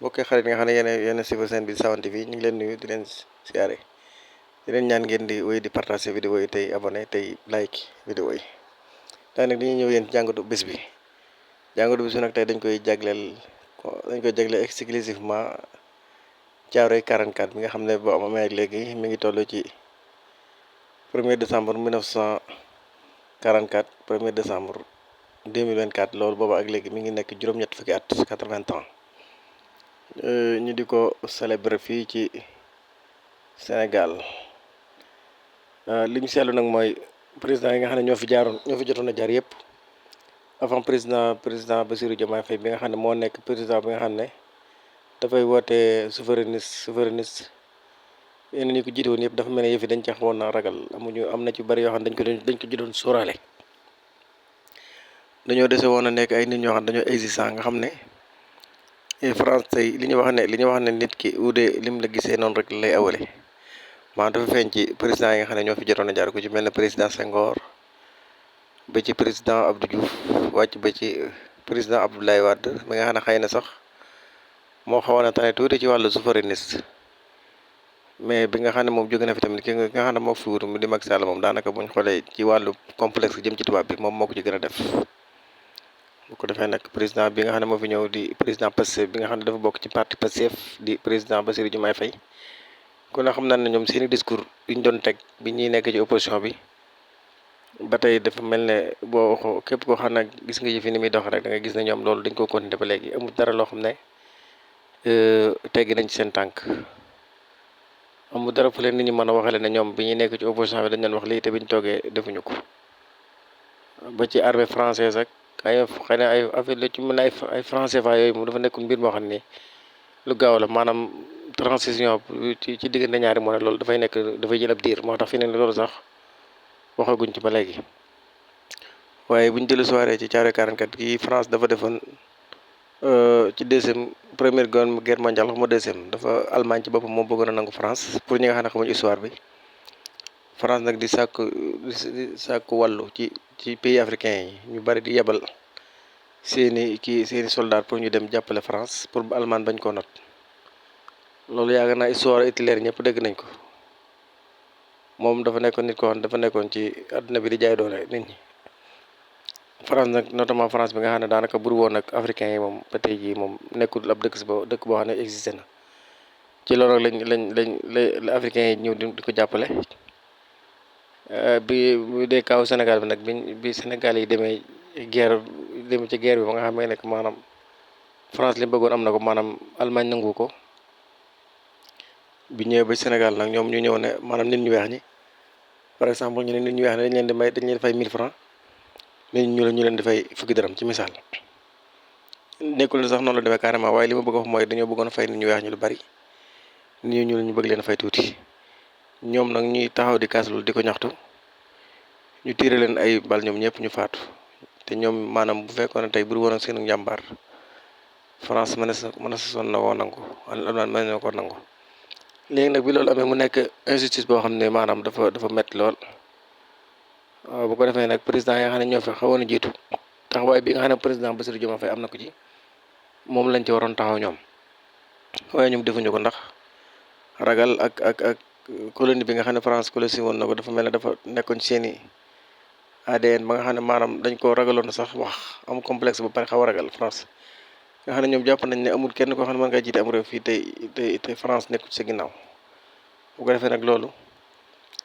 bokkee xarit nga xam ne yéen a suivre seen bi Sawan TV ñu ngi leen nuyu di leen siyaare di leen ñaan ngeen di wéy di partager vidéo yi tey abonné tey like vidéo yi tey nag dañuy ñëw yéen jàngatu bés bi nag tey dañ koy jagleel exclusivement Thiaroye 44 bi nga xam ne boo amee léegi mi ngi toll ci 1er décembre 1944 1er décembre 2024 loolu booba ak léegi mi ngi nekk juróom-ñett fukki at 80 ans ñu di ko célébrer fii ci Sénégal li ñu seetlu nag mooy président yi nga xam ne ñoo fi jotoon a jaar yëpp avant président Bassirou Diomaye Faye bi nga xam ne moo nekk président bi nga xam ne dafay woote souverainiste yeneen ñi ko jiite woon yëpp dafa mel ne yëf yi dañ ca xawoon na ragal am na ci bari yoo xam ne dañ ko doon sóoraale dañoo dese woon a nekk ay nit ñoo xam ne dañoo existant nga xam ne France tey li ñu wax ne nit ki uude lim la gisee noonu rek lay awale maanaam dafa feeñ ci président yi nga xam ne ñoo fi jotoon a jaar ku ci mel ne président Senghor ba ci président Abdou Diouf wàcc ba ci président Abdoulaye Wade mi nga xam ne xëy na sax moo xawoon a tane tuuti ci wàllu souverainiste mais bi nga xam ne moom jóge na fi tamit ki nga xam ne moo fi wutu mu di Macky Sall moom daanaka buñ xoolee ci wàllu complexe jëm ci tubaab bi moom moo ko ci gën a def bu ko defee nag président bi nga xam ne moo fi ñëw di président Pastef bi nga xam ne dafa bokk ci parti Pastef di président Bassirou Diomaye Faye kon nag xam naa ne ñoom seeni discours yi ñu doon teg bi ñuy nekk ci opposition bi ba tey dafa mel ne boo képp koo xam ne gis nga yëfi ni muy dox rek da nga gis ne ñoom loolu dañ ko continuer ba léegi amul dara loo xam ne teggi nañ ci seen tànk amul dara fu leen nit ñi mën a waxale ne ñoom bi ñuy nekk ci opposition bi dañ leen wax lii te biñ toogee defuñu ko ba ci armée française ak ay xëy na ay affaire la ci mën a ay français fa yooyu moom dafa nekkul mbir moo xam ne lu gaaw la maanaam transition ci diggante ñaari moo ne loolu dafay jël ab diir moo tax fi ne loolu sax waxaguñ ci ba léegi waaye buñ dellu soirée ci Thiaroye 44 gi France dafa defoon ci première guerre mondiale xam nga deuxième dafa Allemagne ci boppam moo bëggoon a nangu France pour ñi nga xam ne xamuñ histoire bi France nag di sàkku wàllu ci pays africain yi ñu bari di yebal seeni soldat pour ñu dem jàppale France pour Allemagne bañ koo not loolu yaakaar naa histoire Hitler ñëpp dégg nañ ko moom dafa nekkoon nit ko xam dafa nekkoon ci àdduna bi di jaay doole nit ñi France nag notamment France bi nga xam ne daanaka bur woon ak africain yi moom ba tey jii moom nekkul ab dëkk boo xam ne existé na ci loolu la africain yi ñëw di ko jàppale bi dee kaaw Sénégal bi nag bi Sénégal yi demee ci guerre bi ba nga xam ne nekk maanaam France li mu bëggoon am na ko maanaam Allemagne nangu ko bi ñëwee ba Sénégal nag ñoom ñu ñëw ne maanaam nit ñu weex ñi par exemple ñu ne nit ñu weex ñi dañ leen di fay 1000 francs nit ñu leen di fay fukki dërëm ci misaal nekkul ne sax noonu la demee carrément waaye li ma bëgg a wax mooy dañoo bëggoon a fay nit ñu weex ñu lu bari nit ñu bëgg leen a fay tuuti ñoom nag ñuy taxaw di kaas loolu di ko ñaxtu ñu tiire leen ay bal ñoom ñëpp ñu faatu te ñoom maanaam bu fekkoon ne tey bu woon ak seen njàmbaar France mën na son na woo nangu Allemagne mën na ko nangu léegi nag bi loolu amee mu nekk injustice boo xam ne maanaam dafa metti lool waaw bu ko defee nag président yi nga xam ne ñoo fi xawoon a jiitu taxawaay bi nga xam ne président Bassirou Diomaye Faye am na ko ci moom lañ ci waroon taxaw ñoom waaye ñoom defuñu ko ndax ragal ak colonie bi nga xam ne France colonie woon na ko dafa mel ne dafa nekkoon ci seeni ADN ba nga xam ne maanaam dañ ko ragaloon sax wax am complexe ba pare xaw a ragal France nga xam ne ñoom jàpp nañ ne amul kenn koo xam ne mën nga jiite am réew fii tey France nekkul ci sa ginnaaw bu ko defee nag loolu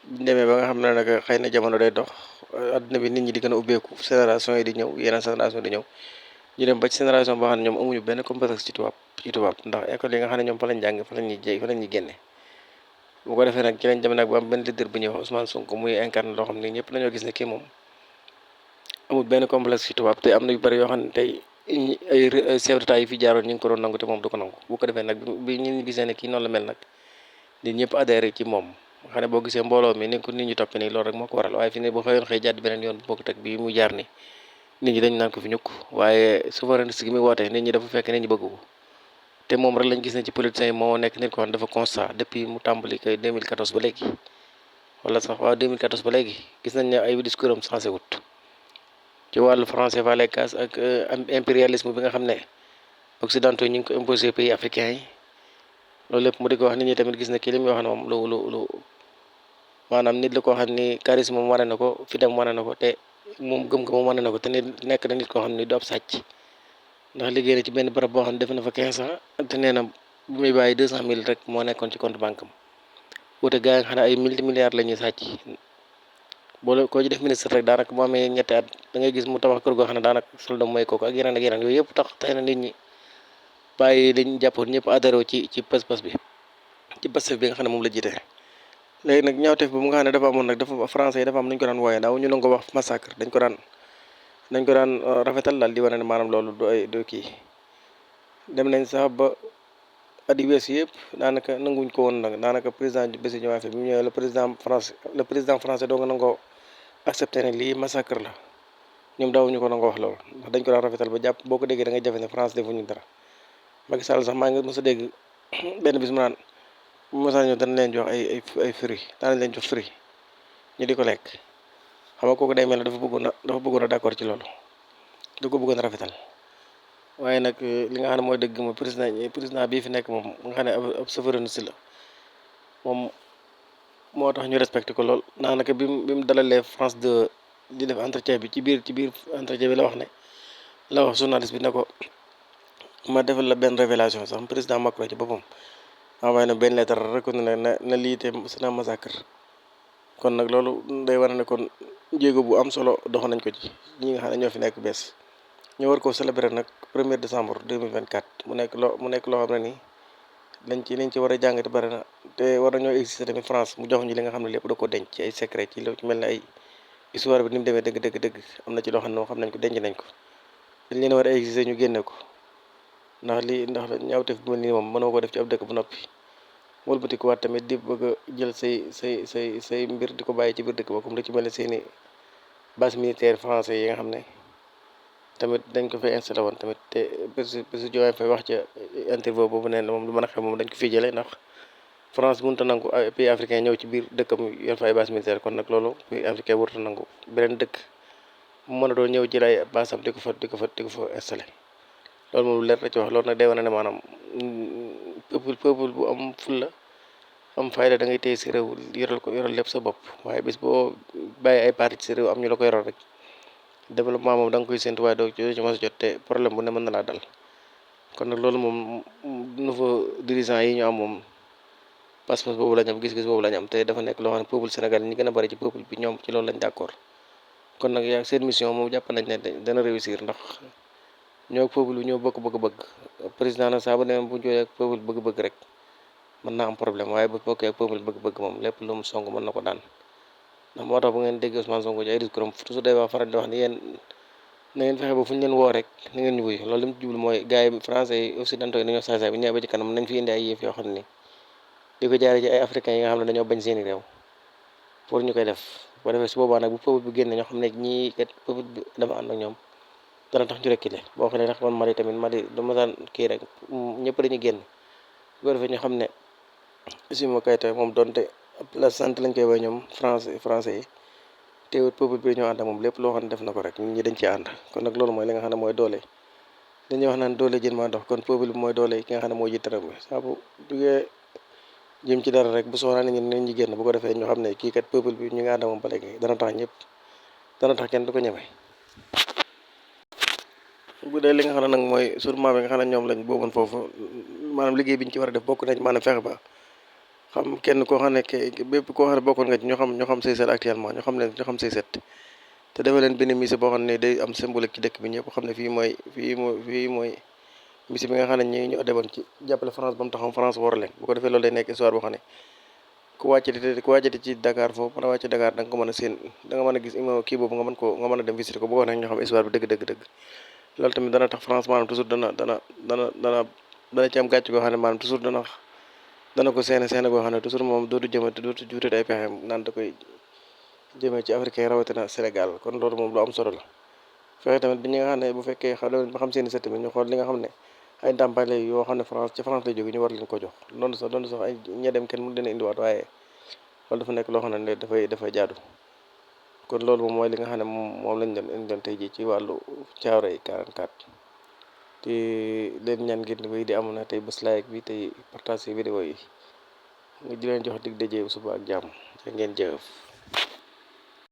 buñ demee ba nga xam ne nag xëy na jamono day dox adduna bi nit ñi di gën a ubbeeku génération yi di ñëw yeneen génération di ñëw ñu dem ba ci génération boo xam ne ñoom amuñu benn complexe ci tubaab ndax école yi nga xam ne ñoom fa lañ jàng fa lañ génne bu ko defee nag ci lañ dem nag ba am benn leader bu ñuy wax Ousmane Sonko muy incarné loo xam ne ñëpp dañoo gis ne kii moom amul benn complexe ci tubaab te am na yu bari yoo xam ne tey ay chef d'état yi fi jaaroon ñu ngi ko doon nangu te moom du ko nangu bu ko defee nag bi ñu gisee ne kii noonu la mel nag nit ñëpp adhéré ci moom xam ne boo gisee mbooloo mi ni ko nit ñi toppee nii loolu rek moo ko waral waaye fi ne boo xëyoon xëy jàdd beneen yoon bu bokk teg bi mu jaar ni nit ñi dañ naan ko fi ñukk waaye souveraineté gi muy woote nit ñi dafa fekk nit ñi bëgg ko te moom rek lañ gis ne ci politiciens yi moo nekk nit ko xam dafa constat depuis mu tàmbali koy 2014 ba léegi wala sax waaw 2014 ba léegi gis nañ ne ay discours am sensé wut ci wàllu français fa lay kaas ak impérialisme bi nga xam ne occidentaux ñu ngi ko imposé pays africains yi loolu lépp mu di ko wax nit ñi tamit gis na kii li muy wax ne moom lu maanaam nit la koo xam ni charisme moom wane na ko fi dem wane na ko te moom gëm-gëm wane na ko te nit nekk na nit koo xam ni du ab sàcc ndax liggéey na ci benn barab boo xam ne def na fa 15 ans te nee na bu muy bàyyi 200 000 rek moo nekkoon ci compte banque am wute gaa yi nga xam ne ay multimilliards la ñuy sàcc boole koo ci def ministre rek daanaka bu amee ñetti at da ngay gis mu tabax kër goo xam ne daanaka soldam mooy kooku ak yeneen yooyu yëpp tax tey na nit ñi bàyyi liñ jàppoon ñëpp adhéré ci pas-pas bi ci Pastef bi nga xam ne moom la jiite léegi nag ñaawteef bi mu nga xam ne dafa amoon nag dafa français yi dafa am nañu ko daan wooyee daaw ñu nangoo wax massacre dañ ko daan rafetal daal di wane ne maanaam loolu du kii dem nañ sax ba at yi weesu yëpp daanaka nanguñ ko woon nag daanaka président Bassirou Diomaye Faye bi mu ñëwee le président français doo nga nangoo accepté ne lii massacre la ñoom daawuñu ko nangoo wax loolu ndax dañ ko daan rafetal ba jàpp boo ko déggee da ngay jafe ne France defuñu dara Macky Sall sax maa ngi mos a dégg benn bis mu naan mosaa ñëw dana leen jox ay fruits daanañ leen jox fruits ñu di ko lekk xam nga kooku day mel ne dafa bëggoon a d'accord ci loolu da ko bëggoon a rafetal waaye nag li nga xam ne mooy dëgg mooy président bii fi nekk moom nga xam ne ab souverainiste la moom moo tax ñu respecté ko lool daanaka bi mu dalalee France 2 di def entretien bi ci biir entretien bi la wax ne la wax journaliste bi ne ko ma defal la benn révélation sax président Macron ci boppam envoyé na benn lettre rek na lii te c'est un massacre kon nag loolu day war ne kon jéego bu am solo dox nañ ko ci ñi nga xam ne ñoo fi nekk bees ñu war koo célébrer nag 1er décembre 2024 mu nekk loo xam ne nii liñ ci war a jàngate bari na te war nañoo exister tamit France mu jox ñu li nga xam ne lépp da ko denc ci ay secret ci lu mel ne ay histoire bi ni mu demee dëgg am na ci loo xam ne moo xam nañ ko denc nañ ko dañ leen war a exister ñu génne ko ndax ñaawteef bi mel nii moom mënoo ko def ci ab dëkk bu noppi wëlbati ko waat tamit di bëgg a jël say mbir di ko bàyyi ci biir dëkk ba comme lu ci mel ne seeni base militaire français yi nga xam ne tamit dañ ko fay installé woon tamit te Bassirou Diomaye Faye wax ca interview boobu nee na moom lu mën a xam moom dañ ko fiy jëlee ndax France mënut a nangu ay pays africain ñëw ci biir dëkkam yor fa ay base militaire kon nag loolu pays africain warut a nangu beneen dëkk mu mën a doon ñëw jël ay base am di ko fa installé loolu moom leer na ci wax loolu nag day wane ne maanaam peuple bu am fulla am fayda da ngay téye si réew yoral lépp sa bopp waaye bis boo bàyyi ay parti ci réew am ñu la ko yoral rek développement moom da nga koy séntu waaye doo ci mos a jot te problème bu ne mën na laa dal kon nag loolu moom nouveau dirigeant yi ñu am moom pas-pas boobu lañ am gis-gis boobu lañ am te dafa nekk loo xam ne peuple Sénégal ñi gën a bari ci peuple bi ñoom ci loolu lañ d'accord kon nag yaa seen mission moom jàpp nañ ne dana réussir ndax ñoo peuple bi ñoo bokk bëgg-bëgg président nag saa bu demee bu jooyee ak peuple bëgg-bëgg rek mën naa am problème waaye bu bokkee ak peuple bëgg-bëgg moom lépp lu mu song mën na ko daan ndax moo tax bu ngeen déggee Ousmane Sonko ci ay discours am toujours day wax faral di wax ni yéen na ngeen fexe ba fu ñu leen woo rek na ngeen ñu wuyu loolu li mu jublu mooy gars yi français yi occidentaux yi dañoo saay bi ñëwee ba ci kanam nañ fi indi ay yëf yoo xam ni di ko jaaree ci ay africains yi nga xam ne dañoo bañ seeni réew pour ñu koy def boo defee su boobaa nag bu peuple bi génne ñoo xam ne ñii kat peuple bi dafa ànd ak ñoom dana tax ñu reculer boo xoolee nag man Mali tamit Mali du ma daan kii rek ñëpp dañuy génn bu ko defee ñu xam ne Assimi Goïta moom donte la sant lañ koy woy ñoom français yi teewut peuple bi ñoo ànd ak moom lépp loo xam ne def na ko rek ñun ñi dañ ci ànd kon nag loolu mooy li nga xam ne mooy doole dañuy wax naan doole jën maa dox kon peuple bi mooy doole ki nga xam ne moo jiite réew mi saa bu jugee jëm ci dara rek bu soxlaa nit ñi génn bu ko defee ñu xam ne kii kat peuple bi ñu ngi ànd ak moom ba léegi dana tax kenn du ko ñeme bu dee li nga xam ne nag mooy sûrement bi nga xam ne ñoom lañ booboon foofu maanaam liggéey bi ñu ci war a def bokk nañ maanaam fexe ba xam kenn koo xam ne bépp koo xam ne bokkoon nga ci ñoo xam say set actuellement ñoo xam say set te dafa leen benn mise boo xam ne day am symbolique ci dëkk bi ñëpp xam ne fii mooy mise bi nga xam ne ñoo demoon ci jàppale France ba mu taxaw France war leen bu ko defee loolu day nekk histoire boo xam ne ku wàccati ci Dakar foofu mën a wàcc Dakar da nga ko mën a seen da nga mën a gis kii boobu nga mën a dem visiter ko bu ko nekk ñoo xam histoire bi dëgg loolu tamit dana tax France maanaam toujours dana ci am gàcc goo xam ne maanaam toujours dana ko seene goo xam ne toujours moom dootu juutati ay pexeem naan da koy jëmee ci africain rawatina Sénégal kon loolu moom lu am solo la fexe tamit bi ñi nga xam ne bu fekkee ba xam seeni set tamit ñu xool li nga xam ne ay ndàmpaay la yoo xam ne ci France lay jóge ñu war leen ko jox loolu sax ay ña dem kenn mënu leen indiwaat waaye loolu dafa nekk loo xam ne dafay jaadu kon loolu moom mooy li nga xam ne moom lañ doon indi doon tey jii ci wàllu Thiaroye 44 te leen ñaan ngeen di wéy di am na tey bés like bi tey partage vidéo yi nga di leen jox dig daje suba ak jàmm ngeen jëf.